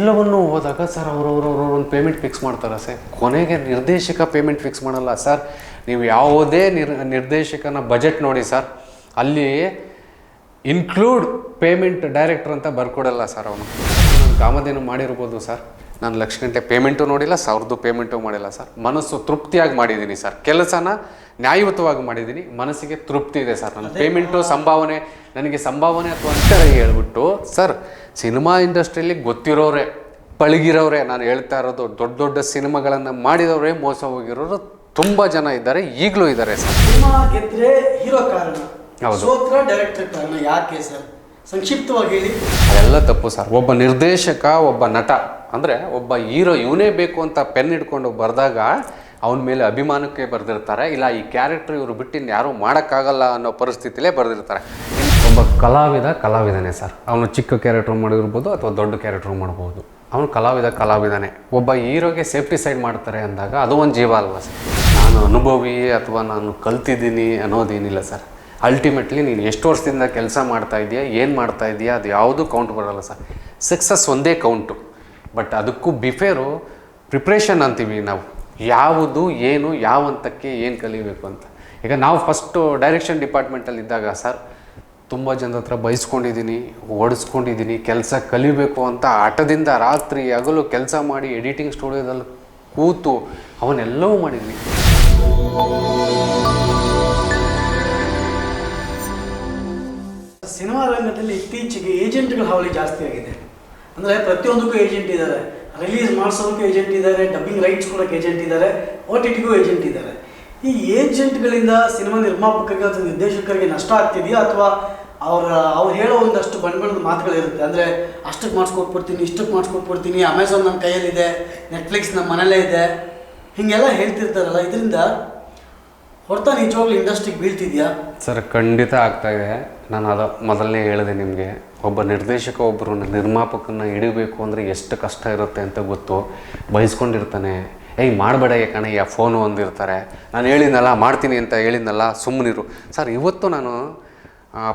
ಎಲ್ಲವನ್ನೂ ಹೋದಾಗ ಸರ್ ಅವರವರು ಒಂದು ಪೇಮೆಂಟ್ ಫಿಕ್ಸ್ ಮಾಡ್ತಾರೆ ಸರ್. ಕೊನೆಗೆ ನಿರ್ದೇಶಕ ಪೇಮೆಂಟ್ ಫಿಕ್ಸ್ ಮಾಡಲ್ಲ ಸರ್. ನೀವು ಯಾವುದೇ ನಿರ್ದೇಶಕನ ಬಜೆಟ್ ನೋಡಿ ಸರ್, ಅಲ್ಲಿ ಇನ್ಕ್ಲೂಡ್ ಪೇಮೆಂಟ್ ಡೈರೆಕ್ಟರ್ ಅಂತ ಬರ್ಕೊಡಲ್ಲ ಸರ್. ಅವನು ನಾನು ಕಾಮಧೇನು ಮಾಡಿರ್ಬೋದು ಸರ್, ನಾನು ಲಕ್ಷ ಗಂಟೆ ಪೇಮೆಂಟು ನೋಡಿಲ್ಲ, 1000 ಪೇಮೆಂಟು ಮಾಡಿಲ್ಲ ಸರ್. ಮನಸ್ಸು ತೃಪ್ತಿಯಾಗಿ ಮಾಡಿದ್ದೀನಿ ಸರ್, ಕೆಲಸನ ನ್ಯಾಯಯುತವಾಗಿ ಮಾಡಿದ್ದೀನಿ, ಮನಸ್ಸಿಗೆ ತೃಪ್ತಿ ಇದೆ ಸರ್. ನನ್ನ ಪೇಮೆಂಟು ಸಂಭಾವನೆ, ನನಗೆ ಸಂಭಾವನೆ ಅಥವಾ ಅಂತರ ಹೇಳ್ಬಿಟ್ಟು ಸರ್, ಸಿನಿಮಾ ಇಂಡಸ್ಟ್ರಿಯಲ್ಲಿ ಗೊತ್ತಿರೋರೆ, ಪಳಗಿರೋರೆ, ನಾನು ಹೇಳ್ತಾ ಇರೋದು ದೊಡ್ಡ ದೊಡ್ಡ ಸಿನಿಮಾಗಳನ್ನು ಮಾಡಿದವರೇ ಮೋಸ ಹೋಗಿರೋರು ತುಂಬ ಜನ ಇದ್ದಾರೆ, ಈಗಲೂ ಇದ್ದಾರೆ ಸರ್. ಸಿನಿಮಾ ಗೆದ್ರೆ ಹೀರೋ ಕಾರಣ, ಹೌದು, ಸೋತ್ರ ಡೈರೆಕ್ಟರ್ ಕಾರಣ. ಯಾಕೆ ಸರ್, ಸಂಕ್ಷಿಪ್ತವಾಗಿ ಹೇಳಿ. ಅದೆಲ್ಲ ತಪ್ಪು ಸರ್. ಒಬ್ಬ ನಿರ್ದೇಶಕ, ಒಬ್ಬ ನಟ ಅಂದರೆ ಒಬ್ಬ ಹೀರೋ ಇವನೇ ಬೇಕು ಅಂತ ಪೆನ್ ಹಿಡ್ಕೊಂಡು ಬರೆದಾಗ ಅವನ ಮೇಲೆ ಅಭಿಮಾನಕ್ಕೆ ಬರೆದಿರ್ತಾರೆ, ಇಲ್ಲ ಈ ಕ್ಯಾರೆಕ್ಟರ್ ಇವರು ಬಿಟ್ಟಿನ್ನು ಯಾರೂ ಮಾಡೋಕ್ಕಾಗಲ್ಲ ಅನ್ನೋ ಪರಿಸ್ಥಿತಿಲೇ ಬರೆದಿರ್ತಾರೆ. ಒಬ್ಬ ಕಲಾವಿದನೇ ಸರ್. ಅವನು ಚಿಕ್ಕ ಕ್ಯಾರೆಕ್ಟರ್ ಮಾಡಿರ್ಬೋದು ಅಥವಾ ದೊಡ್ಡ ಕ್ಯಾರೆಕ್ಟರ್ ಮಾಡ್ಬೋದು, ಅವನು ಕಲಾವಿದನೇ. ಒಬ್ಬ ಹೀರೋಗೆ ಸೇಫ್ಟಿ ಸೈಡ್ ಮಾಡ್ತಾರೆ ಅಂದಾಗ ಅದು ಒಂದು ಜೀವ ಅಲ್ವ ಸರ್. ನಾನು ಅನುಭವಿ ಅಥವಾ ನಾನು ಕಲ್ತಿದ್ದೀನಿ ಅನ್ನೋದೇನಿಲ್ಲ ಸರ್. ಅಲ್ಟಿಮೇಟ್ಲಿ ನೀನು ಎಷ್ಟು ವರ್ಷದಿಂದ ಕೆಲಸ ಮಾಡ್ತಾ ಇದೆಯಾ, ಏನು ಮಾಡ್ತಾ ಇದೆಯಾ, ಅದು ಯಾವುದೂ ಕೌಂಟ್ ಬರೋಲ್ಲ ಸರ್. ಸಕ್ಸಸ್ ಒಂದೇ ಕೌಂಟು, ಬಟ್ ಅದಕ್ಕೂ ಬಿಫೇರು ಪ್ರಿಪ್ರೇಷನ್ ಅಂತೀವಿ ನಾವು, ಯಾವುದು ಏನು, ಯಾವ ಹಂತಕ್ಕೆ ಏನು ಕಲಿಬೇಕು ಅಂತ. ಈಗ ನಾವು ಫಸ್ಟು ಡೈರೆಕ್ಷನ್ ಡಿಪಾರ್ಟ್ಮೆಂಟಲ್ಲಿ ಇದ್ದಾಗ ಸರ್, ತುಂಬ ಜನದ ಹತ್ರ ಬಯಸ್ಕೊಂಡಿದ್ದೀನಿ, ಓಡಿಸ್ಕೊಂಡಿದ್ದೀನಿ, ಕೆಲಸ ಕಲಿಬೇಕು ಅಂತ ಹಠದಿಂದ ರಾತ್ರಿ ಹಗಲು ಕೆಲಸ ಮಾಡಿ ಎಡಿಟಿಂಗ್ ಸ್ಟುಡಿಯೋದಲ್ಲಿ ಕೂತು ಅವನ್ನೆಲ್ಲವೂ ಮಾಡಿದ್ದೀನಿ. ಸಿನಿಮಾ ರಂಗದಲ್ಲಿ ಇತ್ತೀಚೆಗೆ ಏಜೆಂಟ್ಗಳ ಹಾವಳಿ ಜಾಸ್ತಿ ಆಗಿದೆ. ಅಂದರೆ ಪ್ರತಿಯೊಂದಕ್ಕೂ ಏಜೆಂಟ್ ಇದ್ದಾರೆ, ರಿಲೀಸ್ ಮಾಡಿಸೋದಕ್ಕೂ ಏಜೆಂಟ್ ಇದ್ದಾರೆ, ಡಬ್ಬಿಂಗ್ ರೈಟ್ಸ್ ಕೊಡೋಕ್ಕೆ ಏಜೆಂಟ್ ಇದ್ದಾರೆ, OTTಗೂ ಏಜೆಂಟ್ ಇದ್ದಾರೆ. ಈ ಏಜೆಂಟ್ಗಳಿಂದ ಸಿನಿಮಾ ನಿರ್ಮಾಪಕರಿಗೆ ಅಥವಾ ನಿರ್ದೇಶಕರಿಗೆ ನಷ್ಟ ಆಗ್ತಿದೆಯಾ, ಅಥವಾ ಅವ್ರು ಹೇಳೋ ಒಂದಷ್ಟು ಬಣ್ಣದ ಮಾತುಗಳಿರುತ್ತೆ. ಅಂದರೆ ಅಷ್ಟಕ್ಕೆ ಮಾಡಿಸ್ಕೊಟ್ಬಿಡ್ತೀನಿ, ಇಷ್ಟಕ್ಕೆ ಮಾಡಿಸ್ಕೊಟ್ಬಿಡ್ತೀನಿ, ಅಮೆಝಾನ್ ನನ್ನ ಕೈಯಲ್ಲಿದೆ, ನೆಟ್ಫ್ಲಿಕ್ಸ್ ನಮ್ಮ ಮನೇಲೇ ಇದೆ, ಹೀಗೆಲ್ಲ ಹೇಳ್ತಿರ್ತಾರಲ್ಲ, ಇದರಿಂದ ಹೊರತ ನಿಜವಾಗ್ಲೂ ಇಂಡಸ್ಟ್ರಿಗೆ ಬೀಳ್ತಿದೆಯಾ ಸರ್? ಖಂಡಿತ ಆಗ್ತಾಯಿದೆ. ನಾನು ಅದು ಮೊದಲನೇ ಹೇಳಿದೆ ನಿಮಗೆ, ಒಬ್ಬ ನಿರ್ದೇಶಕ ಒಬ್ಬರು ನಿರ್ಮಾಪಕನ ಹಿಡಿಬೇಕು ಅಂದರೆ ಎಷ್ಟು ಕಷ್ಟ ಇರುತ್ತೆ ಅಂತ ಗೊತ್ತು. ಬಯಸ್ಕೊಂಡಿರ್ತಾನೆ, ಏಯ್ ಮಾಡಬೇಡ ಕಣಯ್ಯ, ಫೋನು ಒಂದಿರ್ತಾರೆ, ನಾನು ಹೇಳಿದ್ನಲ್ಲ ಮಾಡ್ತೀನಿ ಅಂತ ಹೇಳಿದ್ನಲ್ಲ ಸುಮ್ಮನಿರು ಸರ್. ಇವತ್ತು ನಾನು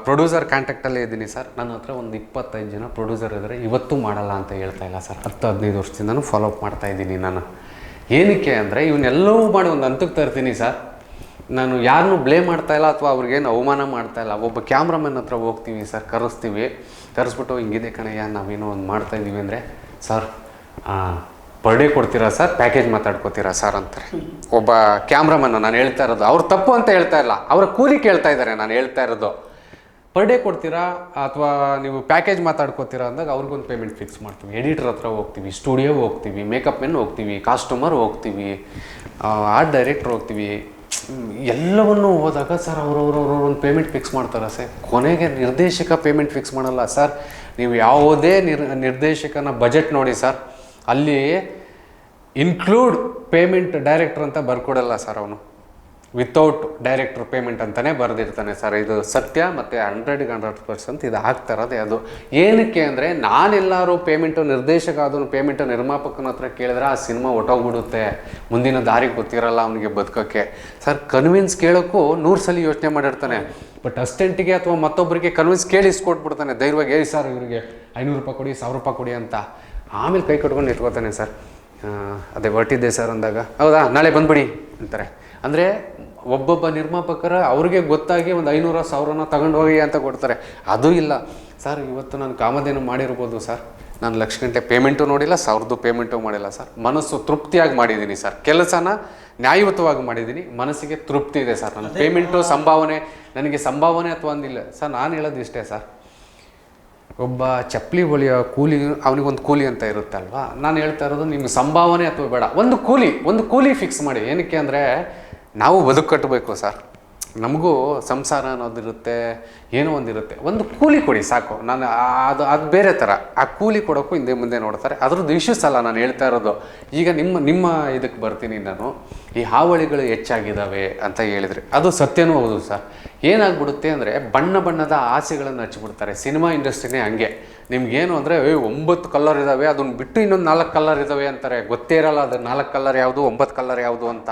ಪ್ರೊಡ್ಯೂಸರ್ ಕಾಂಟ್ಯಾಕ್ಟಲ್ಲೇ ಇದ್ದೀನಿ ಸರ್. ನನ್ನ ಹತ್ರ ಒಂದು 25 ಜನ ಪ್ರೊಡ್ಯೂಸರ್ ಇದ್ದಾರೆ, ಇವತ್ತು ಮಾಡಲ್ಲ ಅಂತ ಹೇಳ್ತಾ ಇಲ್ಲ ಸರ್. 10-15 ವರ್ಷದಿಂದನೂ ಫಾಲೋ ಅಪ್ ಮಾಡ್ತಾಯಿದ್ದೀನಿ ನಾನು. ಏನಕ್ಕೆ ಅಂದರೆ ಇವನ್ನೆಲ್ಲವೂ ಮಾಡಿ ಒಂದು ಹಂತಕ್ಕೆ ತರ್ತೀನಿ ಸರ್. ನಾನು ಯಾರನ್ನೂ ಬ್ಲೇಮ್ ಮಾಡ್ತಾಯಿಲ್ಲ ಅಥವಾ ಅವ್ರಿಗೇನು ಅವಮಾನ ಮಾಡ್ತಾಯಿಲ್ಲ. ಒಬ್ಬ ಕ್ಯಾಮ್ರಾಮನ್ ಹತ್ರ ಹೋಗ್ತೀವಿ ಸರ್, ಕರೆಸ್ಬಿಟ್ಟು ಹಿಂಗಿದೆ ಕಣಯ್ಯ, ನಾವೇನೋ ಒಂದು ಮಾಡ್ತಾಯಿದ್ದೀವಿ ಅಂದರೆ, ಸರ್ ಪರ್ ಡೇ ಕೊಡ್ತೀರಾ ಸರ್, ಪ್ಯಾಕೇಜ್ ಮಾತಾಡ್ಕೋತೀರಾ ಸರ್ ಅಂತಾರೆ. ಒಬ್ಬ ಕ್ಯಾಮ್ರಾಮನ್, ನಾನು ಹೇಳ್ತಾ ಇರೋದು ಅವ್ರು ತಪ್ಪು ಅಂತ ಹೇಳ್ತಾ ಇಲ್ಲ, ಅವರ ಕೂಲಿ ಕೇಳ್ತಾ ಇದ್ದಾರೆ. ನಾನು ಹೇಳ್ತಾ ಇರೋದು ಪರ್ ಡೇ ಕೊಡ್ತೀರಾ ಅಥವಾ ನೀವು ಪ್ಯಾಕೇಜ್ ಮಾತಾಡ್ಕೋತೀರಾ ಅಂದಾಗ ಅವ್ರಿಗೊಂದು ಪೇಮೆಂಟ್ ಫಿಕ್ಸ್ ಮಾಡ್ತೀವಿ. ಎಡಿಟರ್ ಹತ್ರ ಹೋಗ್ತೀವಿ, ಸ್ಟುಡಿಯೋ ಹೋಗ್ತೀವಿ, ಮೇಕಪ್ ಮೆನ್ ಹೋಗ್ತೀವಿ, ಕಾಸ್ಟ್ಯೂಮರ್ ಹೋಗ್ತೀವಿ, ಆರ್ಟ್ ಡೈರೆಕ್ಟ್ರ್ ಹೋಗ್ತೀವಿ. ಎಲ್ಲವನ್ನೂ ಹೋದಾಗ ಸರ್ ಅವರವರು ಒಂದು ಪೇಮೆಂಟ್ ಫಿಕ್ಸ್ ಮಾಡ್ತಾರೆ ಸರ್. ಕೊನೆಗೆ ನಿರ್ದೇಶಕ ಪೇಮೆಂಟ್ ಫಿಕ್ಸ್ ಮಾಡಲ್ಲ ಸರ್. ನೀವು ಯಾವುದೇ ನಿರ್ದೇಶಕನ ಬಜೆಟ್ ನೋಡಿ ಸರ್, ಅಲ್ಲಿ ಇನ್ಕ್ಲೂಡ್ ಪೇಮೆಂಟ್ ಡೈರೆಕ್ಟರ್ ಅಂತ ಬರ್ಕೊಡಲ್ಲ ಸರ್. ಅವನು ವಿತೌಟ್ ಡೈರೆಕ್ಟರ್ ಪೇಮೆಂಟ್ ಅಂತಲೇ ಬರೆದಿರ್ತಾನೆ ಸರ್. ಇದು ಸತ್ಯ, ಮತ್ತು 100% ಇದು ಆಗ್ತಾ ಇರೋದೇ ಅದು. ಏನಕ್ಕೆ ಅಂದರೆ, ನಾನೆಲ್ಲರೂ ಪೇಮೆಂಟು ನಿರ್ದೇಶಕ ಅದನ್ನು ಪೇಮೆಂಟು ನಿರ್ಮಾಪಕನ ಹತ್ರ ಕೇಳಿದ್ರೆ ಆ ಸಿನಿಮಾ ಹೊಟ್ಟೋಗ್ಬಿಡುತ್ತೆ, ಮುಂದಿನ ದಾರಿಗೆ ಗೊತ್ತಿರಲ್ಲ ಅವನಿಗೆ ಬದುಕೋಕ್ಕೆ ಸರ್. ಕನ್ವಿನ್ಸ್ ಕೇಳೋಕ್ಕೂ 100 ಸಲ ಯೋಚನೆ ಮಾಡಿರ್ತಾನೆ, ಬಟ್ ಅಸ್ಟೆಂಟಿಗೆ ಅಥವಾ ಮತ್ತೊಬ್ಬರಿಗೆ ಕನ್ವಿನ್ಸ್ ಕೇಳಿ ಇಸ್ಕೊಟ್ಬಿಡ್ತಾನೆ ಧೈರ್ಯವಾಗಿ. ಏಯ್ ಸರ್ ಇವರಿಗೆ 500 ರೂಪಾಯಿ ಕೊಡಿ, 1000 ರೂಪಾಯಿ ಕೊಡಿ ಅಂತ. ಆಮೇಲೆ ಕೈ ಕಟ್ಕೊಂಡು ಇಟ್ಕೋತಾನೆ ಸರ್. ಅದೇ ಹೊರಟಿದ್ದೆ ಸರ್ ಅಂದಾಗ, ಹೌದಾ ನಾಳೆ ಬಂದುಬಿಡಿ ಅಂತಾರೆ. ಅಂದರೆ ಒಬ್ಬೊಬ್ಬ ನಿರ್ಮಾಪಕರ ಅವ್ರಿಗೆ ಗೊತ್ತಾಗಿ ಒಂದು 500-1000 ತಗೊಂಡು ಹೋಗಿ ಅಂತ ಕೊಡ್ತಾರೆ. ಅದು ಇಲ್ಲ ಸರ್. ಇವತ್ತು ನಾನು ಕಾಮಧೇನು ಮಾಡಿರ್ಬೋದು ಸರ್, ನಾನು ಲಕ್ಷ ಗಂಟೆ ಪೇಮೆಂಟು ನೋಡಿಲ್ಲ, 1000 ಪೇಮೆಂಟು ಮಾಡಿಲ್ಲ ಸರ್. ಮನಸ್ಸು ತೃಪ್ತಿಯಾಗಿ ಮಾಡಿದ್ದೀನಿ ಸರ್, ಕೆಲಸನ ನ್ಯಾಯಯುತವಾಗಿ ಮಾಡಿದ್ದೀನಿ, ಮನಸ್ಸಿಗೆ ತೃಪ್ತಿ ಇದೆ ಸರ್. ನನ್ನ ಪೇಮೆಂಟು ಸಂಭಾವನೆ, ನನಗೆ ಸಂಭಾವನೆ ಅಥವಾ ಅಂದಿಲ್ಲ ಸರ್. ನಾನು ಹೇಳೋದು ಇಷ್ಟೇ ಸರ್, ಒಬ್ಬ ಚಪ್ಪಲಿ ಹೊಲಿಯೋ ಕೂಲಿ, ಅವನಿಗೊಂದು ಕೂಲಿ ಅಂತ ಇರುತ್ತಲ್ವ. ನಾನು ಹೇಳ್ತಾ ಇರೋದು ನಿಮ್ಗೆ ಸಂಭಾವನೆ ಅಥವಾ ಬೇಡ, ಒಂದು ಕೂಲಿ ಫಿಕ್ಸ್ ಮಾಡಿ. ಏನಕ್ಕೆ ಅಂದರೆ ನಾವು ಬದುಕು ಕಟ್ಟಬೇಕು ಸರ್. ನಮಗೂ ಸಂಸಾರ ಅನ್ನೋದಿರುತ್ತೆ, ಏನೋ ಒಂದಿರುತ್ತೆ. ಒಂದು ಕೂಲಿ ಕೊಡಿ ಸಾಕು. ನಾನು ಅದು ಬೇರೆ ಥರ. ಆ ಕೂಲಿ ಕೊಡೋಕ್ಕೂ ಹಿಂದೆ ಮುಂದೆ ನೋಡ್ತಾರೆ. ಅದ್ರದ್ದು ಇಶ್ಯೂಸ್ ಅಲ್ಲ ನಾನು ಹೇಳ್ತಾ ಇರೋದು. ಈಗ ನಿಮ್ಮ ಇದಕ್ಕೆ ಬರ್ತೀನಿ ನಾನು. ಈ ಹಾವಳಿಗಳು ಹೆಚ್ಚಾಗಿದ್ದಾವೆ ಅಂತ ಹೇಳಿದರೆ ಅದು ಸತ್ಯನೂ ಹೌದು ಸರ್. ಏನಾಗ್ಬಿಡುತ್ತೆ ಅಂದರೆ, ಬಣ್ಣದ ಆಸೆಗಳನ್ನು ಹಚ್ಚಿಬಿಡ್ತಾರೆ. ಸಿನಿಮಾ ಇಂಡಸ್ಟ್ರಿನೇ ಹಂಗೆ. ನಿಮ್ಗೇನು ಅಂದರೆ 9 ಕಲರ್ ಇದ್ದಾವೆ, ಅದನ್ನು ಬಿಟ್ಟು ಇನ್ನೊಂದು 4 ಕಲರ್ ಇದ್ದಾವೆ ಅಂತಾರೆ. ಗೊತ್ತೇ ಇರಲ್ಲ ಅದು 4 ಕಲರ್ ಯಾವುದು, 9 ಕಲರ್ ಯಾವುದು ಅಂತ.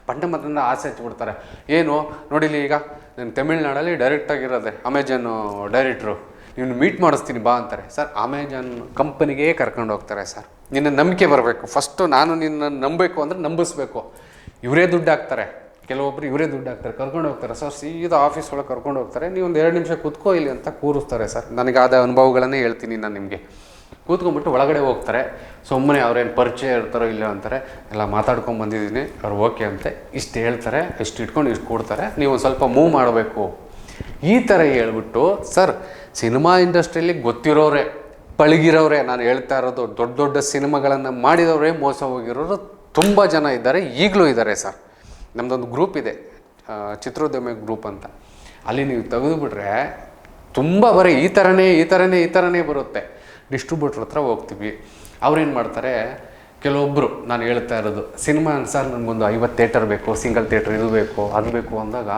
ಬಣ್ಣದಿಂದ ಆಸೆ ಹಚ್ಚಿಬಿಡ್ತಾರೆ. ಏನು ನೋಡಿಲಿ, ಈಗ ನಾನು ತಮಿಳ್ನಾಡಲ್ಲಿ ಡೈರೆಕ್ಟಾಗಿರೋದೆ ಅಮೆಜಾನು ಡೈರೆಕ್ಟ್ರು. ನೀನು ಮೀಟ್ ಮಾಡಿಸ್ತೀನಿ ಬಾ ಅಂತಾರೆ ಸರ್. ಅಮೆಜಾನ್ ಕಂಪನಿಗೆ ಕರ್ಕೊಂಡು ಹೋಗ್ತಾರೆ ಸರ್. ನಿನ್ನ ನಂಬಿಕೆ ಬರಬೇಕು ಫಸ್ಟು. ನಾನು ನಿನ್ನ ನಂಬಬೇಕು ಅಂದರೆ ನಂಬಿಸ್ಬೇಕು. ಇವರೇ ದುಡ್ಡು ಹಾಕ್ತಾರೆ, ಕೆಲವೊಬ್ರು ಇವರೇ ದುಡ್ಡು ಹಾಕ್ತಾರೆ, ಕರ್ಕೊಂಡು ಹೋಗ್ತಾರೆ ಸರ್. ಸೀದಾ ಆಫೀಸ್ ಒಳಗೆ ಕರ್ಕೊಂಡು ಹೋಗ್ತಾರೆ. ನೀವು ಒಂದು 2 ನಿಮಿಷ ಕೂತ್ಕೋ ಇಲ್ಲಿ ಅಂತ ಕೂರಿಸ್ತಾರೆ ಸರ್. ನನಗಾದ ಅನುಭವಗಳನ್ನೇ ಹೇಳ್ತೀನಿ ನಾನು ನಿಮಗೆ. ಕೂತ್ಕೊಂಡ್ಬಿಟ್ಟು ಒಳಗಡೆ ಹೋಗ್ತಾರೆ. ಸುಮ್ಮನೆ ಅವ್ರೇನು ಪರಿಚಯ ಇರ್ತಾರೋ ಇಲ್ಲ ಅಂತಾರೆ, ಎಲ್ಲ ಮಾತಾಡ್ಕೊಂಡು ಬಂದಿದ್ದೀನಿ, ಅವ್ರು ಓಕೆ ಅಂತೆ ಇಷ್ಟು ಹೇಳ್ತಾರೆ, ಇಷ್ಟು ಇಟ್ಕೊಂಡು ಇಷ್ಟು ಕೊಡ್ತಾರೆ, ನೀವು ಒಂದು ಸ್ವಲ್ಪ ಮೂವ್ ಮಾಡಬೇಕು ಈ ಥರ ಹೇಳ್ಬಿಟ್ಟು. ಸರ್ ಸಿನಿಮಾ ಇಂಡಸ್ಟ್ರಿಯಲ್ಲಿ ಗೊತ್ತಿರೋರೆ, ಪಳಗಿರೋರೆ, ನಾನು ಹೇಳ್ತಾ ಇರೋದು ದೊಡ್ಡ ದೊಡ್ಡ ಸಿನಿಮಾಗಳನ್ನು ಮಾಡಿದವರೇ ಮೋಸ ಹೋಗಿರೋರು ತುಂಬ ಜನ ಇದ್ದಾರೆ, ಈಗಲೂ ಇದ್ದಾರೆ ಸರ್. ನಮ್ಮದೊಂದು ಗ್ರೂಪ್ ಇದೆ, ಚಿತ್ರೋದ್ಯಮ ಗ್ರೂಪ್ ಅಂತ. ಅಲ್ಲಿ ನೀವು ತೆಗೆದುಬಿಟ್ರೆ ತುಂಬ ಬರೀ ಈ ಥರನೇ ಬರುತ್ತೆ. ಡಿಸ್ಟ್ರಿಬ್ಯೂಟ್ರ್ ಹತ್ರ ಹೋಗ್ತೀವಿ, ಅವ್ರೇನು ಮಾಡ್ತಾರೆ, ಕೆಲವೊಬ್ಬರು ನಾನು ಹೇಳ್ತಾ ಇರೋದು ಸಿನಿಮಾ ಸರ್ ನನಗೊಂದು 50 ಥಿಯೇಟರ್ ಬೇಕು, ಸಿಂಗಲ್ ಥಿಯೇಟರ್ ಇದು ಬೇಕು ಅದು ಬೇಕು ಅಂದಾಗ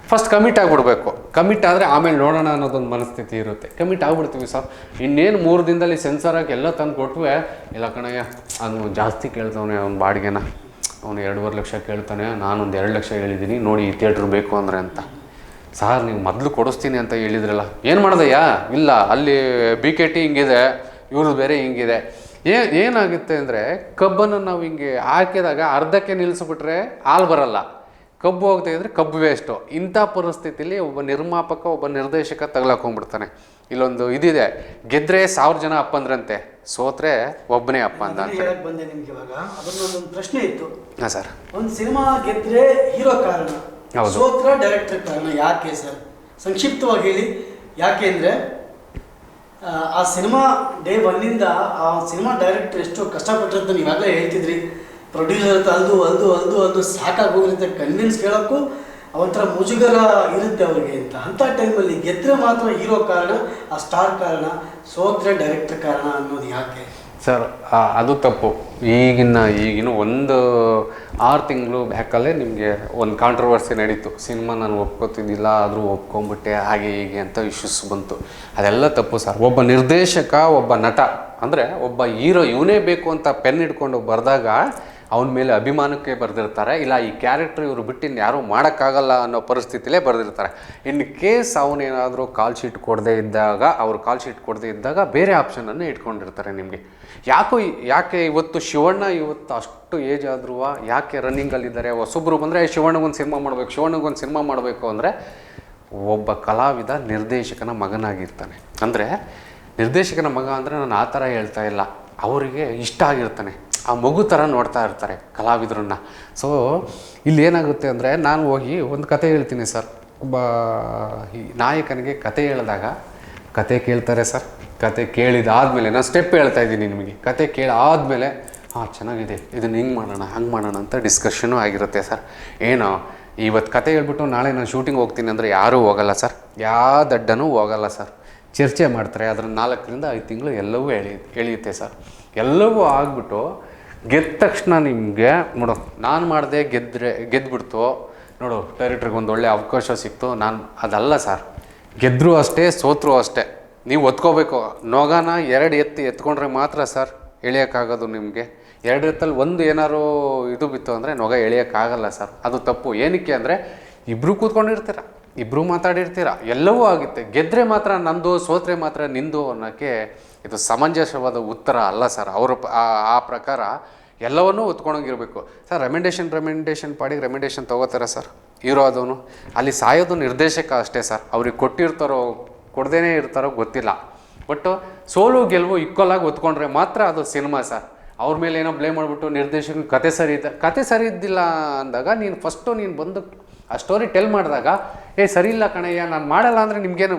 ಫಸ್ಟ್ ಕಮಿಟ್ ಆಗಿಬಿಡ್ಬೇಕು. ಕಮಿಟ್ ಆದರೆ ಆಮೇಲೆ ನೋಡೋಣ ಅನ್ನೋದೊಂದು ಮನಸ್ಥಿತಿ ಇರುತ್ತೆ. ಕಮಿಟ್ ಆಗಿಬಿಡ್ತೀವಿ ಸರ್. ಇನ್ನೇನು 3 ದಿನದಲ್ಲಿ ಸೆನ್ಸರ್ ಆಗಿ ಎಲ್ಲ ತಂದು ಕೊಟ್ಟುವೆ, ಇಲ್ಲ ಕಣಯ್ಯ ಅದು ಜಾಸ್ತಿ ಕೇಳ್ತವನೆ ಅವ್ನ ಬಾಡಿಗೆನ, ಅವನು 2.5 ಲಕ್ಷ ಕೇಳ್ತಾನೆ, ನಾನೊಂದು 2 ಲಕ್ಷ ಹೇಳಿದ್ದೀನಿ ನೋಡಿ ಈ ಥಿಯೇಟ್ರ್ ಬೇಕು ಅಂದರೆ ಅಂತ. ಸಾರ್ ನೀವು ಮೊದಲು ಕೊಡಿಸ್ತೀನಿ ಅಂತ ಹೇಳಿದ್ರಲ್ಲ, ಏನು ಮಾಡಿದೆಯಾ? ಇಲ್ಲ ಅಲ್ಲಿ BKT ಹಿಂಗಿದೆ, ಇವರು ಬೇರೆ ಹಿಂಗಿದೆ. ಏನಾಗುತ್ತೆ ಅಂದರೆ ಕಬ್ಬನ್ನು ನಾವು ಹಿಂಗೆ ಹಾಕಿದಾಗ ಅರ್ಧಕ್ಕೆ ನಿಲ್ಲಿಸ್ಬಿಟ್ರೆ ಹಾಲು ಬರಲ್ಲ, ಕಬ್ಬು ಹೋಗ್ತಾ ಇದ್ರೆ ಕಬ್ಬು ವೇಸ್ಟು. ಇಂಥ ಪರಿಸ್ಥಿತಿಲಿ ಒಬ್ಬ ನಿರ್ಮಾಪಕ, ಒಬ್ಬ ನಿರ್ದೇಶಕ ತಗಲಾಕೊಂಡ್ಬಿಡ್ತಾನೆ. ಇಲ್ಲೊಂದು ಇದಿದೆ, ಗೆದ್ರೆ 1000 ಜನ ಅಪ್ಪಂದ್ರಂತೆ, ಸೋತ್ರೆ ಒಬ್ಬನೇ ಅಪ್ಪ ಅಂತ. ಬಂದೆ ನಿಮ್ಗೆ ಇವಾಗ ಅದನ್ನೊಂದು ಪ್ರಶ್ನೆ ಇತ್ತು. ಹಾಂ ಸರ್. ಒಂದು ಸಿನಿಮಾ ಗೆದ್ರೆ ಹೀರೋ ಕಾರಣ, ಸೋತ್ರ ಡೈರೆಕ್ಟರ್ ಕಾರಣ, ಯಾಕೆ ಸರ್? ಸಂಕ್ಷಿಪ್ತವಾಗಿ ಹೇಳಿ. ಯಾಕೆ ಅಂದರೆ ಆ ಸಿನಿಮಾ ಡೇ 1 ಆ ಸಿನಿಮಾ ಡೈರೆಕ್ಟರ್ ಎಷ್ಟು ಕಷ್ಟಪಟ್ಟಿರುತ್ತೆ ನೀವಾಗಲೇ ಹೇಳ್ತಿದ್ರಿ. ಪ್ರೊಡ್ಯೂಸರ್ ಅಲ್ದು ಸಾಕಾಗೋಗಿರುತ್ತೆ, ಕನ್ವಿನ್ಸ್ ಕೇಳೋಕ್ಕೂ ಒಂಥರ ಮುಜುಗರ ಇರುತ್ತೆ ಅವ್ರಿಗೆ ಅಂತ. ಅಂಥ ಟೈಮಲ್ಲಿ ಗೆದ್ದರೆ ಮಾತ್ರ ಹೀರೋ ಕಾರಣ, ಆ ಸ್ಟಾರ್ ಕಾರಣ, ಸೋತ್ರೆ ಡೈರೆಕ್ಟರ್ ಕಾರಣ ಅನ್ನೋದು ಯಾಕೆ ಸರ್? ಅದು ತಪ್ಪು. ಈಗಿನ 6 ತಿಂಗಳು ಬ್ಯಾಕಲ್ಲೇ ನಿಮಗೆ ಒಂದು ಕಾಂಟ್ರವರ್ಸಿ ನಡೀತು. ಸಿನಿಮಾ ನಾನು ಒಪ್ಕೋತಿದ್ದಿಲ್ಲ, ಆದರೂ ಒಪ್ಕೊಂಬಿಟ್ಟೆ, ಹಾಗೆ ಹೀಗೆ ಅಂತ ಇಶ್ಯೂಸ್ ಬಂತು. ಅದೆಲ್ಲ ತಪ್ಪು ಸರ್. ಒಬ್ಬ ನಿರ್ದೇಶಕ, ಒಬ್ಬ ನಟ ಅಂದರೆ ಒಬ್ಬ ಹೀರೋ ಇವನೇ ಬೇಕು ಅಂತ ಪೆನ್ ಹಿಡ್ಕೊಂಡು ಬರೆದಾಗ ಅವನ ಮೇಲೆ ಅಭಿಮಾನಕ್ಕೆ ಬರೆದಿರ್ತಾರೆ. ಇಲ್ಲ ಈ ಕ್ಯಾರೆಕ್ಟರ್ ಇವರು ಬಿಟ್ಟು ಯಾರೂ ಮಾಡೋಕ್ಕಾಗಲ್ಲ ಅನ್ನೋ ಪರಿಸ್ಥಿತಿಲೇ ಬರೆದಿರ್ತಾರೆ. ಇನ್ನು ಕೇಸ್ ಅವನೇನಾದರೂ ಕಾಲ್ ಶೀಟ್ ಕೊಡದೇ ಇದ್ದಾಗ ಬೇರೆ ಆಪ್ಷನನ್ನು ಇಟ್ಕೊಂಡಿರ್ತಾರೆ ನಿಮಗೆ. ಯಾಕೆ ಇವತ್ತು ಶಿವಣ್ಣ ಇವತ್ತು ಅಷ್ಟು ಏಜ್ ಆದ್ರೂ ಯಾಕೆ ರನ್ನಿಂಗಲ್ಲಿದ್ದಾರೆ? ಹೊಸೊಬ್ಬರು ಬಂದರೆ ಶಿವಣ್ಣಗೊಂದು ಸಿನಿಮಾ ಮಾಡಬೇಕು ಅಂದರೆ ಒಬ್ಬ ಕಲಾವಿದ ನಿರ್ದೇಶಕನ ಮಗನಾಗಿರ್ತಾನೆ. ಅಂದರೆ ನಿರ್ದೇಶಕನ ಮಗ ಅಂದರೆ ನಾನು ಆ ಥರ ಹೇಳ್ತಾ ಇಲ್ಲ, ಅವರಿಗೆ ಇಷ್ಟ ಆಗಿರ್ತಾನೆ, ಆ ಮಗು ಥರ ನೋಡ್ತಾ ಇರ್ತಾರೆ ಕಲಾವಿದರನ್ನ. ಸೊ ಇಲ್ಲಿ ಏನಾಗುತ್ತೆ ಅಂದರೆ, ನಾನು ಹೋಗಿ ಒಂದು ಕತೆ ಹೇಳ್ತೀನಿ ಸರ್. ಒಬ್ಬ ನಾಯಕನಿಗೆ ಕತೆ ಹೇಳಿದಾಗ ಕತೆ ಕೇಳ್ತಾರೆ ಸರ್. ಕತೆ ಕೇಳಿದಾದ್ಮೇಲೆ ನಾನು ಸ್ಟೆಪ್ ಹೇಳ್ತಾ ಇದ್ದೀನಿ ನಿಮಗೆ. ಕತೆ ಕೇಳಾದ್ಮೇಲೆ ಚೆನ್ನಾಗಿದೆ, ಇದನ್ನು ಹಿಂಗೆ ಮಾಡೋಣ ಹಂಗೆ ಮಾಡೋಣ ಅಂತ ಡಿಸ್ಕಷನು ಆಗಿರುತ್ತೆ ಸರ್. ಏನೋ ಇವತ್ತು ಕತೆ ಹೇಳ್ಬಿಟ್ಟು ನಾಳೆ ನಾನು ಶೂಟಿಂಗ್ ಹೋಗ್ತೀನಿ ಅಂದರೆ ಯಾರೂ ಹೋಗಲ್ಲ ಸರ್, ಯಾವ ದಡ್ಡನೂ ಹೋಗಲ್ಲ ಸರ್. ಚರ್ಚೆ ಮಾಡ್ತಾರೆ. ಅದರ 4ರಿಂದ 5 ತಿಂಗಳು ಎಲ್ಲವೂ ಎಳೆಯುತ್ತೆ ಸರ್. ಎಲ್ಲವೂ ಆಗಿಬಿಟ್ಟು ಗೆದ್ದ ತಕ್ಷಣ ನಿಮಗೆ ನೋಡು, ನಾನು ಮಾಡಿದೆ ಗೆದ್ಬಿಡ್ತು ನೋಡು, ಡೈರೆಕ್ಟ್ರಿಗೆ ಒಂದು ಒಳ್ಳೆ ಅವಕಾಶ ಸಿಕ್ತು, ಅದಲ್ಲ ಸರ್. ಗೆದ್ದರೂ ಅಷ್ಟೇ, ಸೋತ್ರೂ ಅಷ್ಟೇ. ನೀವು ಒತ್ಕೋಬೇಕು. ನೊಗನ 2 ಎತ್ಕೊಂಡ್ರೆ ಮಾತ್ರ ಸರ್ ಎಳೆಯೋಕ್ಕಾಗೋದು ನಿಮಗೆ. 2 ಎತ್ತಲ್ಲಿ ಒಂದು ಏನಾರು ಇದು ಬಿತ್ತು ಅಂದರೆ ನೊಗ ಎಳೆಯೋಕ್ಕಾಗಲ್ಲ ಸರ್. ಅದು ತಪ್ಪು. ಏನಕ್ಕೆ ಅಂದರೆ ಇಬ್ಬರು ಕೂತ್ಕೊಂಡಿರ್ತೀರ, ಇಬ್ಬರು ಮಾತಾಡಿರ್ತೀರ, ಎಲ್ಲವೂ ಆಗುತ್ತೆ. ಗೆದ್ದರೆ ಮಾತ್ರ ನಂದು, ಸೋತ್ರೆ ಮಾತ್ರ ನಿಂದು ಅನ್ನೋಕ್ಕೆ ಇದು ಸಮಂಜಸವಾದ ಉತ್ತರ ಅಲ್ಲ ಸರ್. ಅವರು ಆ ಪ್ರಕಾರ ಎಲ್ಲವನ್ನೂ ಒತ್ಕೊಂಡೋಗಿರಬೇಕು ಸರ್. ರೆಮೆಂಡೇಷನ್ ಪಾಡಿಗೆ ರೆಮೆಂಡೇಷನ್ ತೊಗೋತಾರೆ ಸರ್ ಹೀರೋ ಆದವನು. ಅಲ್ಲಿ ಸಾಯೋದು ನಿರ್ದೇಶಕ ಅಷ್ಟೇ ಸರ್. ಅವ್ರಿಗೆ ಕೊಟ್ಟಿರ್ತಾರೋ ಕೊಡದೇನೇ ಇರ್ತಾರೋ ಗೊತ್ತಿಲ್ಲ. ಬಟ್ ಸೋಲು ಗೆಲುವು ಈಕ್ವಲಾಗಿ ಒತ್ಕೊಂಡ್ರೆ ಮಾತ್ರ ಅದು ಸಿನಿಮಾ ಸರ್. ಅವ್ರ ಮೇಲೆ ಏನೋ ಬ್ಲೇಮ್ ಮಾಡಿಬಿಟ್ಟು ನಿರ್ದೇಶಕ ಕತೆ ಸರಿ ಇದ್ದಿಲ್ಲ ಅಂದಾಗ ನೀನು ಬಂದು ಆ ಸ್ಟೋರಿ ಟೆಲ್ ಮಾಡಿದಾಗ ಸರಿ ಇಲ್ಲ ಕಣಯ್ಯ ನಾನು ಮಾಡಲ್ಲ ಅಂದರೆ ನಿಮಗೇನು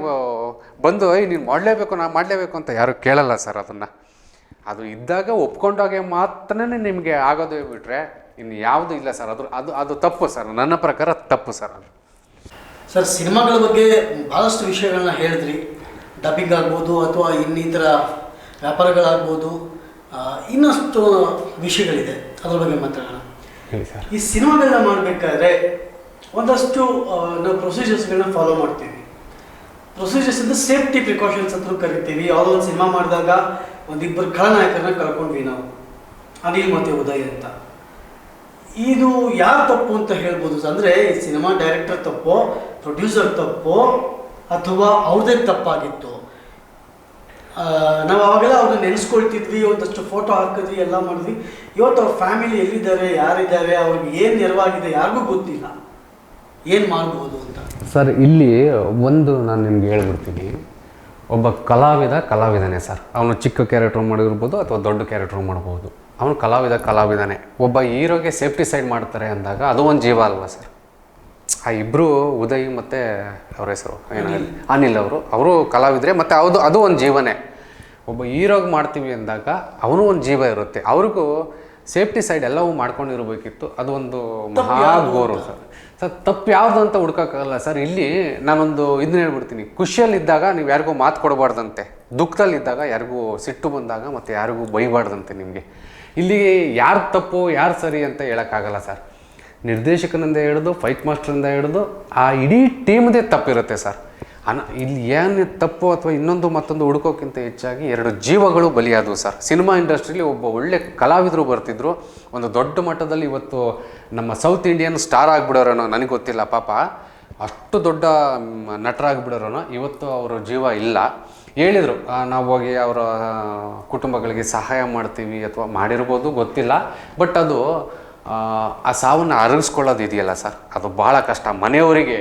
ಬಂದು ನೀನು ಮಾಡಲೇಬೇಕು ಅಂತ ಯಾರು ಕೇಳಲ್ಲ ಸರ್. ಅದು ಇದ್ದಾಗ ಒಪ್ಕೊಂಡಾಗೆ ಮಾತ್ರನೇ ನಿಮಗೆ ಆಗೋದು ಬಿಟ್ಟರೆ ಇನ್ನು ಯಾವುದೂ ಇಲ್ಲ ಸರ್. ಅದು ತಪ್ಪು ಸರ್, ನನ್ನ ಪ್ರಕಾರ ತಪ್ಪು ಸರ್. ಸರ್ ಸಿನಿಮಾಗಳ ಬಗ್ಗೆ ಭಾಳಷ್ಟು ವಿಷಯಗಳನ್ನ ಹೇಳಿದ್ರಿ. ಡಬ್ಬಿಂಗ್ ಆಗ್ಬೋದು ಅಥವಾ ಇನ್ನಿತರ ವ್ಯಾಪಾರಗಳಾಗ್ಬೋದು, ಇನ್ನಷ್ಟು ವಿಷಯಗಳಿದೆ, ಅದ್ರ ಬಗ್ಗೆ ಮಾತಾಡೋಣ. ಈ ಸಿನಿಮಾಗಳನ್ನ ಮಾಡಬೇಕಾದ್ರೆ ಒಂದಷ್ಟು ನಾವು ಪ್ರೊಸೀಜರ್ಸ್ಗಳನ್ನ ಫಾಲೋ ಮಾಡ್ತೀವಿ. ಪ್ರೊಸೀಜರ್ಸ್ ಅಂದರೆ ಸೇಫ್ಟಿ ಪ್ರಿಕಾಷನ್ಸ್ ಅಂತ ಕರಿತೀವಿ. ಯಾವುದೋ ಒಂದು ಸಿನಿಮಾ ಮಾಡಿದಾಗ ಒಂದಿಬ್ಬರು ಖಳನಾಯಕರನ್ನ ಕಳ್ಕೊಂಡ್ವಿ ನಾವು, ಅನಿಲ್ ಮತ್ತು ಉದಯ್ ಅಂತ. ಇದು ಯಾರು ತಪ್ಪು ಅಂತ ಹೇಳ್ಬೋದು ಅಂದರೆ ಸಿನಿಮಾ ಡೈರೆಕ್ಟರ್ ತಪ್ಪೋ, ಪ್ರೊಡ್ಯೂಸರ್ ತಪ್ಪೋ, ಅಥವಾ ಅವ್ರದ್ದೇ ತಪ್ಪಾಗಿತ್ತು? ನಾವು ಅವಾಗೆಲ್ಲ ಅವ್ರನ್ನ ನೆನೆಸ್ಕೊಳ್ತಿದ್ವಿ, ಒಂದಷ್ಟು ಫೋಟೋ ಹಾಕಿದ್ವಿ, ಎಲ್ಲ ಮಾಡಿದ್ವಿ. ಇವತ್ತು ಅವ್ರ ಫ್ಯಾಮಿಲಿ ಎಲ್ಲಿದ್ದಾರೆ, ಯಾರಿದ್ದಾರೆ, ಅವ್ರಿಗೆ ಏನು ನೆರವಾಗಿದೆ ಯಾರಿಗೂ ಗೊತ್ತಿಲ್ಲ, ಏನು ಮಾಡ್ಬೋದು ಅಂತ. ಸರ್ ಇಲ್ಲಿ ಒಂದು ನಾನು ನಿಮ್ಗೆ ಹೇಳ್ಬಿಡ್ತೀನಿ, ಒಬ್ಬ ಕಲಾವಿದನೇ ಸರ್. ಅವನು ಚಿಕ್ಕ ಕ್ಯಾರೆಕ್ಟರ್ ಮಾಡಿರ್ಬೋದು ಅಥವಾ ದೊಡ್ಡ ಕ್ಯಾರೆಕ್ಟರ್ ಮಾಡ್ಬೋದು. ಅವನು ಕಲಾವಿದನೇ. ಒಬ್ಬ ಹೀರೋಗೆ ಸೇಫ್ಟಿ ಸೈಡ್ ಮಾಡ್ತಾರೆ ಅಂದಾಗ ಅದು ಒಂದು ಜೀವ ಅಲ್ವಾ ಸರ್. ಆ ಇಬ್ಬರು ಉದಯ್ ಮತ್ತು ಅವ್ರ ಹೆಸರು ಅನಿಲ್ ಅವರು ಕಲಾವಿದರೆ, ಮತ್ತು ಅದು ಒಂದು ಜೀವನೇ. ಒಬ್ಬ ಹೀರೋಗೆ ಮಾಡ್ತೀವಿ ಅಂದಾಗ ಅವನು ಒಂದು ಜೀವ ಇರುತ್ತೆ. ಅವ್ರಿಗೂ ಸೇಫ್ಟಿ ಸೈಡ್ ಎಲ್ಲವೂ ಮಾಡ್ಕೊಂಡಿರ್ಬೇಕಿತ್ತು. ಅದು ಒಂದು ಮಹಾ ಗೌರವ ಸರ್. ತಪ್ಪು ಯಾವುದು ಅಂತ ಹುಡ್ಕೋಕ್ಕಾಗಲ್ಲ ಸರ್. ಇಲ್ಲಿ ನಾನೊಂದು ಇದನ್ನ ಹೇಳ್ಬಿಡ್ತೀನಿ, ಖುಷಿಯಲ್ಲಿದ್ದಾಗ ನೀವು ಯಾರಿಗೂ ಮಾತು ಕೊಡಬಾರ್ದಂತೆ, ದುಃಖದಲ್ಲಿದ್ದಾಗ ಯಾರಿಗೂ ಸಿಟ್ಟು ಬಂದಾಗ ಮತ್ತು ಯಾರಿಗೂ ಬೈಬಾರ್ದಂತೆ. ನಿಮಗೆ ಇಲ್ಲಿ ಯಾರು ತಪ್ಪು ಯಾರು ಸರಿ ಅಂತ ಹೇಳೋಕ್ಕಾಗಲ್ಲ ಸರ್. ನಿರ್ದೇಶಕನಿಂದ ಹಿಡಿದು ಫೈಟ್ ಮಾಸ್ಟರಿಂದ ಹಿಡಿದು ಆ ಇಡೀ ಟೀಮ್ದೇ ತಪ್ಪಿರುತ್ತೆ ಸರ್. ಇಲ್ಲಿ ಏನು ತಪ್ಪು ಅಥವಾ ಇನ್ನೊಂದು ಮತ್ತೊಂದು ಹುಡುಕೋಕ್ಕಿಂತ ಹೆಚ್ಚಾಗಿ 2 ಜೀವಗಳು ಬಲಿಯಾದವು ಸರ್. ಸಿನಿಮಾ ಇಂಡಸ್ಟ್ರಿಲಿ ಒಬ್ಬ ಒಳ್ಳೆ ಕಲಾವಿದರು ಬರ್ತಿದ್ರು, ಒಂದು ದೊಡ್ಡ ಮಟ್ಟದಲ್ಲಿ ಇವತ್ತು ನಮ್ಮ ಸೌತ್ ಇಂಡಿಯನ್ ಸ್ಟಾರ್ ಆಗಿಬಿಡೋರನೋ ನನಗೆ ಗೊತ್ತಿಲ್ಲ ಪಾಪ, ಅಷ್ಟು ದೊಡ್ಡ ನಟರಾಗಿಬಿಡೋರನೋ ಇವತ್ತು ಅವರ ಜೀವ ಇಲ್ಲ. ಹೇಳಿದರು ನಾವು ಹೋಗಿ ಅವರ ಕುಟುಂಬಗಳಿಗೆ ಸಹಾಯ ಮಾಡ್ತೀವಿ ಅಥವಾ ಮಾಡಿರ್ಬೋದು ಗೊತ್ತಿಲ್ಲ. ಬಟ್ ಅದು ಆ ಸಾವನ್ನು ಅರಗಿಸ್ಕೊಳ್ಳೋದು ಇದೆಯಲ್ಲ ಸರ್, ಅದು ಭಾಳ ಕಷ್ಟ. ಮನೆಯವರಿಗೆ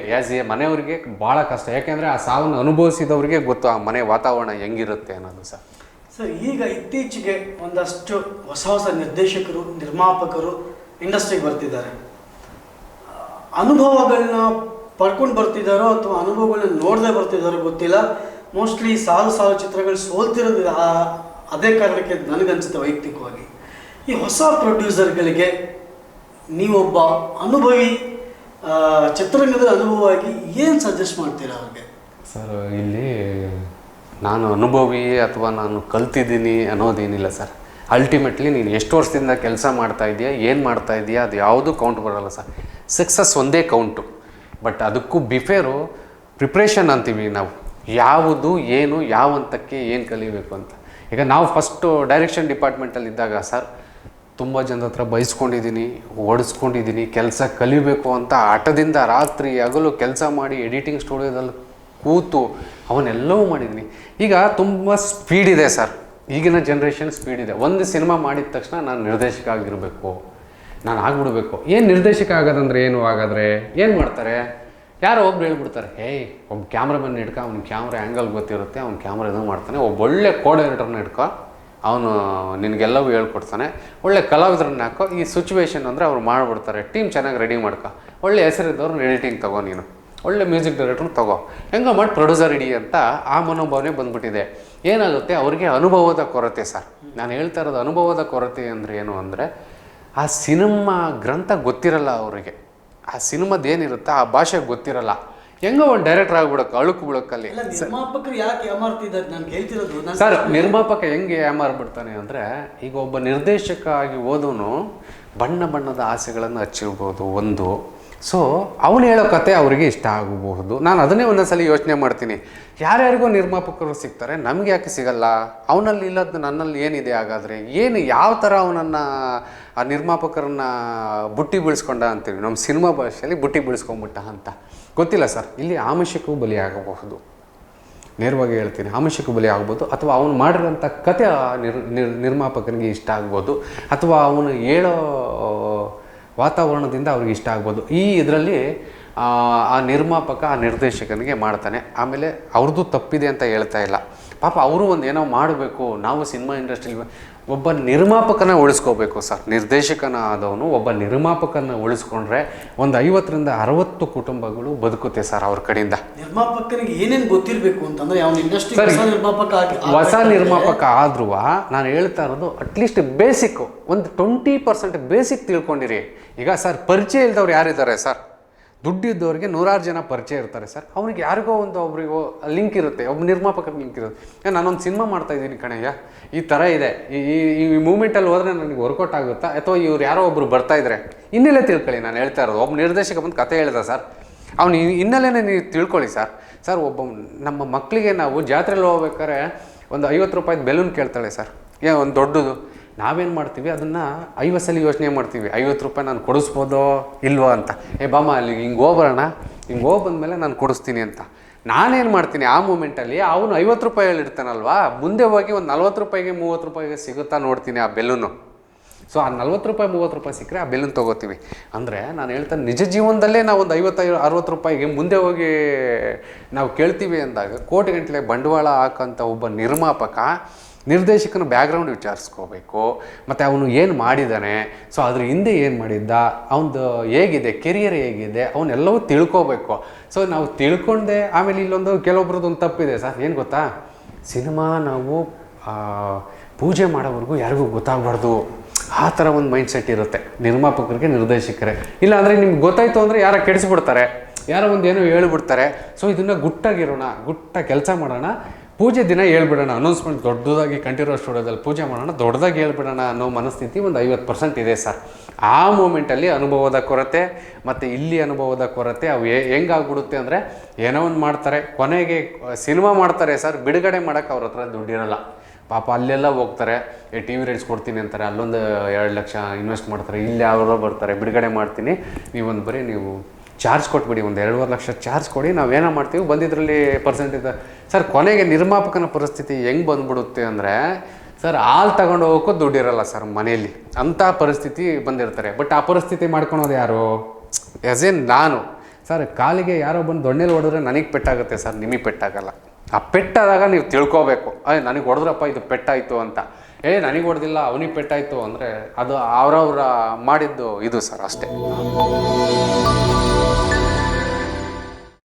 ಮನೆಯವರಿಗೆ ಭಾಳ ಕಷ್ಟ. ಯಾಕೆಂದರೆ ಆ ಸಾವನ್ನು ಅನುಭವಿಸಿದವರಿಗೆ ಗೊತ್ತು ಆ ಮನೆ ವಾತಾವರಣ ಹೆಂಗಿರುತ್ತೆ ಅನ್ನೋದು ಸರ್. ಸರ್ ಈಗ ಇತ್ತೀಚೆಗೆ ಒಂದಷ್ಟು ಹೊಸ ನಿರ್ದೇಶಕರು, ನಿರ್ಮಾಪಕರು ಇಂಡಸ್ಟ್ರಿಗೆ ಬರ್ತಿದ್ದಾರೆ. ಅನುಭವಗಳನ್ನ ಪಡ್ಕೊಂಡು ಬರ್ತಿದ್ದಾರೋ ಅಥವಾ ಅನುಭವಗಳನ್ನ ನೋಡದೆ ಬರ್ತಿದ್ದಾರೋ ಗೊತ್ತಿಲ್ಲ. ಮೋಸ್ಟ್ಲಿ ಸಾಲು ಚಿತ್ರಗಳು ಸೋಲ್ತಿರೋದು ಅದೇ ಕಾರಣಕ್ಕೆ ನನಗನ್ಸುತ್ತೆ ವೈಯಕ್ತಿಕವಾಗಿ. ಈ ಹೊಸ ಪ್ರೊಡ್ಯೂಸರ್ಗಳಿಗೆ ನೀವೊಬ್ಬ ಅನುಭವಿ, ಚಿತ್ರರಂಗದ ಅನುಭವವಾಗಿ ಏನು ಸಜೆಸ್ಟ್ ಮಾಡ್ತೀರಾ ಅವ್ರಿಗೆ? ಸರ್ ಇಲ್ಲಿ ನಾನು ಅನುಭವಿ ಅಥವಾ ನಾನು ಕಲ್ತಿದ್ದೀನಿ ಅನ್ನೋದೇನಿಲ್ಲ ಸರ್. ಅಲ್ಟಿಮೇಟ್ಲಿ ನೀನು ಎಷ್ಟು ವರ್ಷದಿಂದ ಕೆಲಸ ಮಾಡ್ತಾ ಇದೆಯಾ, ಏನು ಮಾಡ್ತಾ ಇದೆಯಾ, ಅದು ಯಾವುದೂ ಕೌಂಟ್ ಬರೋಲ್ಲ ಸರ್. ಸಕ್ಸಸ್ ಒಂದೇ ಕೌಂಟು. ಬಟ್ ಅದಕ್ಕೂ ಬಿಫೇರು ಪ್ರಿಪ್ರೇಷನ್ ಅಂತೀವಿ ನಾವು, ಯಾವುದು ಏನು ಯಾವ ಹಂತಕ್ಕೆ ಏನು ಕಲಿಬೇಕು ಅಂತ. ಈಗ ನಾವು ಫಸ್ಟು ಡೈರೆಕ್ಷನ್ ಡಿಪಾರ್ಟ್ಮೆಂಟಲ್ಲಿ ಇದ್ದಾಗ ಸರ್ ತುಂಬ ಜನದ ಹತ್ರ ಬಯಸ್ಕೊಂಡಿದ್ದೀನಿ, ಓಡಿಸ್ಕೊಂಡಿದ್ದೀನಿ. ಕೆಲಸ ಕಲಿಬೇಕು ಅಂತ ಹಠದಿಂದ ರಾತ್ರಿ ಹಗಲು ಕೆಲಸ ಮಾಡಿ ಎಡಿಟಿಂಗ್ ಸ್ಟುಡಿಯೋದಲ್ಲಿ ಕೂತು ಅವನ್ನೆಲ್ಲವೂ ಮಾಡಿದ್ದೀನಿ. ಈಗ ತುಂಬ ಸ್ಪೀಡ್ ಇದೆ ಸರ್, ಈಗಿನ ಜನ್ರೇಷನ್ ಸ್ಪೀಡ್ ಇದೆ. ಒಂದು ಸಿನಿಮಾ ಮಾಡಿದ ತಕ್ಷಣ ನಾನು ನಿರ್ದೇಶಕ ಆಗಿರಬೇಕು, ನಾನು ಆಗ್ಬಿಡ್ಬೇಕು. ಏನು ನಿರ್ದೇಶಕ ಆಗೋದಂದ್ರೆ ಏನು? ಹಾಗಾದರೆ ಏನು ಮಾಡ್ತಾರೆ? ಯಾರೋ ಒಬ್ರು ಹೇಳ್ಬಿಡ್ತಾರೆ, ಒಬ್ಬ ಕ್ಯಾಮ್ರಾಮನ್ ಹಿಡ್ಕೊ, ಅವ್ನ ಕ್ಯಾಮ್ರಾ ಆ್ಯಂಗಲ್ ಗೊತ್ತಿರುತ್ತೆ, ಅವ್ನ ಕ್ಯಾಮ್ರಾ ಇದು ಮಾಡ್ತಾನೆ. ಒಬ್ಬ ಒಳ್ಳೆ ಕೋಆರ್ಡಿನೇಟರ್ನ ಹಿಡ್ಕೊ, ಅವನು ನಿನಗೆಲ್ಲವೂ ಹೇಳ್ಕೊಡ್ತಾನೆ. ಒಳ್ಳೆ ಕಲಾವಿದ್ರನ್ನ ಹಾಕೋ. ಈ ಸಿಚುವೇಶನ್ ಅಂದರೆ ಅವ್ರು ಮಾಡಿಬಿಡ್ತಾರೆ. ಟೀಮ್ ಚೆನ್ನಾಗಿ ರೆಡಿ ಮಾಡ್ಕೊ, ಒಳ್ಳೆ ಹೆಸರಿದ್ದವ್ರನ್ನ ಎಡಿಟಿಂಗ್ ತಗೋ, ನೀನು ಒಳ್ಳೆ ಮ್ಯೂಸಿಕ್ ಡೈರೆಕ್ಟ್ರನ್ನ ತಗೋ, ಹೆಂಗೋ ಮಾಡಿ ಪ್ರೊಡ್ಯೂಸರ್ ಇಡಿ ಅಂತ ಆ ಮನೋಭಾವನೆ ಬಂದ್ಬಿಟ್ಟಿದೆ. ಏನಾಗುತ್ತೆ, ಅವ್ರಿಗೆ ಅನುಭವದ ಕೊರತೆ ಸರ್. ನಾನು ಹೇಳ್ತಾ ಇರೋದು ಅನುಭವದ ಕೊರತೆ ಅಂದರೆ ಏನು ಅಂದರೆ, ಆ ಸಿನಿಮಾ ಗ್ರಂಥ ಗೊತ್ತಿರಲ್ಲ ಅವರಿಗೆ, ಆ ಸಿನಿಮಾದೇನಿರುತ್ತೆ ಆ ಭಾಷೆ ಗೊತ್ತಿರಲ್ಲ. ಹೆಂಗೋ ಒಂದು ಡೈರೆಕ್ಟರ್ ಆಗ್ಬಿಡಕ್ಕೆ ಅಳುಕು ಬಿಡಕ್ಕಲ್ಲಿ. ನಿರ್ಮಾಪಕರು ಯಾಕೆ ಏಮಾರ್ತಿದ್ದಾರೆ ನಾನು ಹೇಳ್ತಿರೋದು ಸರ್. ನಿರ್ಮಾಪಕ ಹೆಂಗೆ ಏಮಾರ್ಬಿಡ್ತಾನೆ ಅಂದರೆ, ಈಗ ಒಬ್ಬ ನಿರ್ದೇಶಕ ಆಗಿ ಓದೋನು ಬಣ್ಣದ ಆಸೆಗಳನ್ನು ಹಚ್ಚಿರ್ಬೋದು ಒಂದು. ಸೊ ಅವನು ಹೇಳೋ ಕತೆ ಅವರಿಗೆ ಇಷ್ಟ ಆಗಬಹುದು. ನಾನು ಅದನ್ನೇ ಒಂದೊಂದ್ಸಲ ಯೋಚನೆ ಮಾಡ್ತೀನಿ, ಯಾರ್ಯಾರಿಗೂ ನಿರ್ಮಾಪಕರು ಸಿಗ್ತಾರೆ, ನಮಗೆ ಯಾಕೆ ಸಿಗಲ್ಲ? ಅವನಲ್ಲಿ ಇಲ್ಲದ್ದು ನನ್ನಲ್ಲಿ ಏನಿದೆ? ಹಾಗಾದರೆ ಏನು, ಯಾವ ಥರ ಅವನನ್ನು ಆ ನಿರ್ಮಾಪಕರನ್ನ ಬುಟ್ಟಿ ಬೀಳಿಸ್ಕೊಂಡ ಅಂತೀವಿ ನಮ್ಮ ಸಿನಿಮಾ ಭಾಷೆಯಲ್ಲಿ, ಬುಟ್ಟಿ ಬೀಳಿಸ್ಕೊಂಬಿಟ್ಟ ಅಂತ ಗೊತ್ತಿಲ್ಲ ಸರ್. ಇಲ್ಲಿ ಆಮಿಷಕ್ಕೂ ಬಲಿಯಾಗಬಹುದು, ನೇರವಾಗಿ ಹೇಳ್ತೀನಿ, ಆಮಿಷಕ್ಕೂ ಬಲಿ ಆಗ್ಬೋದು. ಅಥವಾ ಅವನು ಮಾಡಿರೋಂಥ ಕತೆ ನಿರ್ಮಾಪಕನಿಗೆ ಇಷ್ಟ ಆಗ್ಬೋದು, ಅಥವಾ ಅವನು ಹೇಳೋ ವಾತಾವರಣದಿಂದ ಅವ್ರಿಗೆ ಇಷ್ಟ ಆಗ್ಬೋದು. ಈ ಇದರಲ್ಲಿ ಆ ನಿರ್ಮಾಪಕ ಆ ನಿರ್ದೇಶಕನಿಗೆ ಮಾಡ್ತಾನೆ. ಆಮೇಲೆ ಅವ್ರದ್ದು ತಪ್ಪಿದೆ ಅಂತ ಹೇಳ್ತಾ ಇಲ್ಲ, ಪಾಪ ಅವರು ಒಂದು ಏನೋ ಮಾಡಬೇಕು. ನಾವು ಸಿನಿಮಾ ಇಂಡಸ್ಟ್ರಿಲಿ ಒಬ್ಬ ನಿರ್ಮಾಪಕನ ಉಳಿಸ್ಕೋಬೇಕು ಸರ್. ನಿರ್ದೇಶಕನ ಆದವನು ಒಬ್ಬ ನಿರ್ಮಾಪಕನ ಉಳಿಸ್ಕೊಂಡ್ರೆ ಒಂದು 50ರಿಂದ 60 ಕುಟುಂಬಗಳು ಬದುಕುತ್ತೆ ಸರ್ ಅವ್ರ ಕಡೆಯಿಂದ. ನಿರ್ಮಾಪಕನಿಗೆ ಏನೇನು ಗೊತ್ತಿರಬೇಕು ಅಂತಂದ್ರೆ ಅವನ ಇಂಡಸ್ಟ್ರಿ ಹೊಸ ನಿರ್ಮಾಪಕ ಆದ್ರೂ ನಾನು ಹೇಳ್ತಾ ಇರೋದು ಅಟ್ಲೀಸ್ಟ್ ಬೇಸಿಕ್ ಒಂದು 20% ಬೇಸಿಕ್ ತಿಳ್ಕೊಂಡಿರಿ. ಈಗ ಸರ್ ಪರಿಚಯ ಇಲ್ದವ್ರು ಯಾರಿದ್ದಾರೆ ಸರ್? ದುಡ್ಡಿದ್ದವ್ರಿಗೆ 100 ಜನ ಪರಿಚಯ ಇರ್ತಾರೆ ಸರ್. ಅವ್ರಿಗೆ ಯಾರಿಗೋ ಒಬ್ರಿಗೋ ಲಿಂಕ್ ಇರುತ್ತೆ, ಒಬ್ಬ ನಿರ್ಮಾಪಕರಿಗೆ ಲಿಂಕ್ ಇರುತ್ತೆ. ನಾನೊಂದು ಸಿನಿಮಾ ಮಾಡ್ತಾಯಿದ್ದೀನಿ ಕಣಯ್ಯ, ಈ ಥರ ಇದೆ, ಈ ಮೂಮೆಂಟಲ್ಲಿ ಹೋದರೆ ನನಗೆ ವರ್ಕೌಟ್ ಆಗುತ್ತಾ? ಅಥವಾ ಇವ್ರು ಯಾರೋ ಒಬ್ರು ಬರ್ತಾಯಿದ್ರೆ ಇನ್ನೆಲ್ಲೇ ತಿಳ್ಕೊಳ್ಳಿ. ನಾನು ಹೇಳ್ತಾ ಇರೋದು ಒಬ್ಬ ನಿರ್ದೇಶಕ ಬಂದು ಕತೆ ಹೇಳ್ದ ಸರ್, ಅವ್ನು ಇನ್ನೆಲ್ಲೇ ನೀವು ತಿಳ್ಕೊಳ್ಳಿ ಸರ್. ಸರ್ ಒಬ್ಬ ನಮ್ಮ ಮಕ್ಕಳಿಗೆ ನಾವು ಜಾತ್ರೆಯಲ್ಲಿ ಹೋಗ್ಬೇಕಾದ್ರೆ ಒಂದು 50 ರೂಪಾಯಿದು ಬೆಲೂನ್ ಕೇಳ್ತಾಳೆ ಸರ್, ಒಂದು ದೊಡ್ಡದು. ನಾವೇನು ಮಾಡ್ತೀವಿ, ಅದನ್ನು 50 ಸಲ ಯೋಚನೆ ಮಾಡ್ತೀವಿ, 50 ರೂಪಾಯಿ ನಾನು ಕೊಡಿಸ್ಬೋದೋ ಇಲ್ವೋ ಅಂತ. ಬಾಮ ಅಲ್ಲಿ ಹಿಂಗೆ ಹೋಗ್ಬರೋಣ, ಹಿಂಗೆ ಹೋಗಿ ಬಂದಮೇಲೆ ನಾನು ಕೊಡಿಸ್ತೀನಿ ಅಂತ. ನಾನೇನು ಮಾಡ್ತೀನಿ ಆ ಮೂಮೆಂಟಲ್ಲಿ ಅವನು 50 ರೂಪಾಯಿ ಹೇಳಿರ್ತಾನಲ್ವಾ, ಮುಂದೆ ಹೋಗಿ ಒಂದು 40 ರೂಪಾಯಿಗೆ 30 ರೂಪಾಯಿಗೆ ಸಿಗುತ್ತಾ ನೋಡ್ತೀನಿ ಆ ಬೆಲ್ಲುನು. ಸೊ ಆ 40 ರೂಪಾಯಿ 30 ರೂಪಾಯಿ ಸಿಕ್ಕರೆ ಆ ಬೆಲ್ಲನ್ನು ತೊಗೋತೀವಿ. ಅಂದರೆ ನಾನು ಹೇಳ್ತಾನೆ ನಿಜ ಜೀವನದಲ್ಲೇ ನಾವು ಒಂದು 50-60 ರೂಪಾಯಿಗೆ ಮುಂದೆ ಹೋಗಿ ನಾವು ಕೇಳ್ತೀವಿ ಅಂದಾಗ ಕೋಟಿಗಟ್ಟಲೆ ಬಂಡವಾಳ ಹಾಕೋಂಥ ಒಬ್ಬ ನಿರ್ದೇಶಕನ ಬ್ಯಾಕ್ಗ್ರೌಂಡ್ ವಿಚಾರಿಸ್ಕೋಬೇಕು. ಮತ್ತು ಅವನು ಏನು ಮಾಡಿದ್ದಾನೆ, ಸೊ ಅದ್ರ ಹಿಂದೆ ಏನು ಮಾಡಿದ್ದ, ಅವನದು ಹೇಗಿದೆ, ಕೆರಿಯರ್ ಹೇಗಿದೆ, ಅವನ್ನೆಲ್ಲವೂ ತಿಳ್ಕೋಬೇಕು. ಸೊ ನಾವು ತಿಳ್ಕೊಂಡೆ ಆಮೇಲೆ ಇಲ್ಲೊಂದು ಕೆಲವೊಬ್ರದ್ದು ಒಂದು ತಪ್ಪಿದೆ ಸರ್, ಏನು ಗೊತ್ತಾ, ಸಿನಿಮಾ ನಾವು ಪೂಜೆ ಮಾಡೋವರೆಗೂ ಯಾರಿಗೂ ಗೊತ್ತಾಗಬಾರ್ದು, ಆ ಥರ ಒಂದು ಮೈಂಡ್ ಸೆಟ್ ಇರುತ್ತೆ ನಿರ್ಮಾಪಕರಿಗೆ, ನಿರ್ದೇಶಕರೇ. ಇಲ್ಲ ಅಂದರೆ ನಿಮ್ಗೆ ಗೊತ್ತಾಯಿತು ಅಂದರೆ ಯಾರೋ ಕೆಡಿಸ್ಬಿಡ್ತಾರೆ, ಯಾರೋ ಒಂದು ಏನೋ ಹೇಳ್ಬಿಡ್ತಾರೆ. ಸೊ ಇದನ್ನು ಗುಟ್ಟಾಗಿರೋಣ, ಕೆಲಸ ಮಾಡೋಣ, ಪೂಜೆ ದಿನ ಹೇಳ್ಬಿಡೋಣ, ಅನೌನ್ಸ್ಮೆಂಟ್ ದೊಡ್ಡದಾಗಿ ಕಂಠೀರವ ಸ್ಟುಡಿಯೋದಲ್ಲಿ ಪೂಜೆ ಮಾಡೋಣ, ದೊಡ್ಡದಾಗಿ ಹೇಳ್ಬಿಡೋಣ ಅನ್ನೋ ಮನಸ್ಥಿತಿ ಒಂದು 50% ಇದೆ ಸರ್. ಆ ಮೂಮೆಂಟಲ್ಲಿ ಅನುಭವದ ಕೊರತೆ ಮತ್ತು ಇಲ್ಲಿ ಅನುಭವದ ಕೊರತೆ ಅವು ಹೆಂಗಾಗ್ಬಿಡುತ್ತೆ ಅಂದರೆ, ಏನೋ ಒಂದು ಮಾಡ್ತಾರೆ, ಕೊನೆಗೆ ಸಿನಿಮಾ ಮಾಡ್ತಾರೆ ಸರ್, ಬಿಡುಗಡೆ ಮಾಡೋಕ್ಕೆ ಅವ್ರ ಹತ್ರ ದುಡ್ಡಿರಲ್ಲ. ಪಾಪ ಅಲ್ಲೆಲ್ಲ ಹೋಗ್ತಾರೆ, ಟಿ ವಿ ರೈಟ್ಸ್ ಕೊಡ್ತೀನಿ ಅಂತಾರೆ, ಅಲ್ಲೊಂದು 2 ಲಕ್ಷ ಇನ್ವೆಸ್ಟ್ ಮಾಡ್ತಾರೆ, ಇಲ್ಲಿ ಯಾರೋ ಬರ್ತಾರೆ, ಬಿಡುಗಡೆ ಮಾಡ್ತೀನಿ, ನೀವೊಂದು ಬರೀ ನೀವು ಚಾರ್ಜ್ ಕೊಟ್ಬಿಡಿ, ಒಂದು 2.5 ಲಕ್ಷ ಚಾರ್ಜ್ ಕೊಡಿ, ನಾವೇನೋ ಮಾಡ್ತೀವಿ, ಬಂದಿದ್ರಲ್ಲಿ ಪರ್ಸೆಂಟೇಜ್. ಸರ್ ಕೊನೆಗೆ ನಿರ್ಮಾಪಕನ ಪರಿಸ್ಥಿತಿ ಹೆಂಗೆ ಬಂದ್ಬಿಡುತ್ತೆ ಅಂದರೆ, ಸರ್ ಹಾಲು ತಗೊಂಡು ಹೋಗೋಕ್ಕೂ ದುಡ್ಡಿರಲ್ಲ ಸರ್ ಮನೆಯಲ್ಲಿ, ಅಂಥ ಪರಿಸ್ಥಿತಿ ಬಂದಿರ್ತಾರೆ. ಬಟ್ ಆ ಪರಿಸ್ಥಿತಿ ಮಾಡ್ಕೊಳೋದು ಯಾರು? ಆ್ಯಸ್ ಎನ್ ನಾನು ಸರ್, ಕಾಲಿಗೆ ಯಾರೋ ಬಂದು ದೊಣ್ಣೆಲಿ ಹೊಡೆದ್ರೆ ನನಗೆ ಪೆಟ್ಟಾಗುತ್ತೆ ಸರ್, ನಿಮಗೆ ಪೆಟ್ಟಾಗಲ್ಲ. ಆ ಪೆಟ್ಟಾದಾಗ ನೀವು ತಿಳ್ಕೊಬೇಕು, ನನಗೆ ಹೊಡೆದ್ರಪ್ಪ ಇದು ಪೆಟ್ಟಾಯಿತು ಅಂತ. ನನಗೆ ಹೊಡೆದಿಲ್ಲ ಅವನಿಗೆ ಪೆಟ್ಟಾಯಿತು ಅಂದರೆ ಅದು ಅವರವ್ರ ಮಾಡಿದ್ದು ಇದು ಸರ್, ಅಷ್ಟೇ.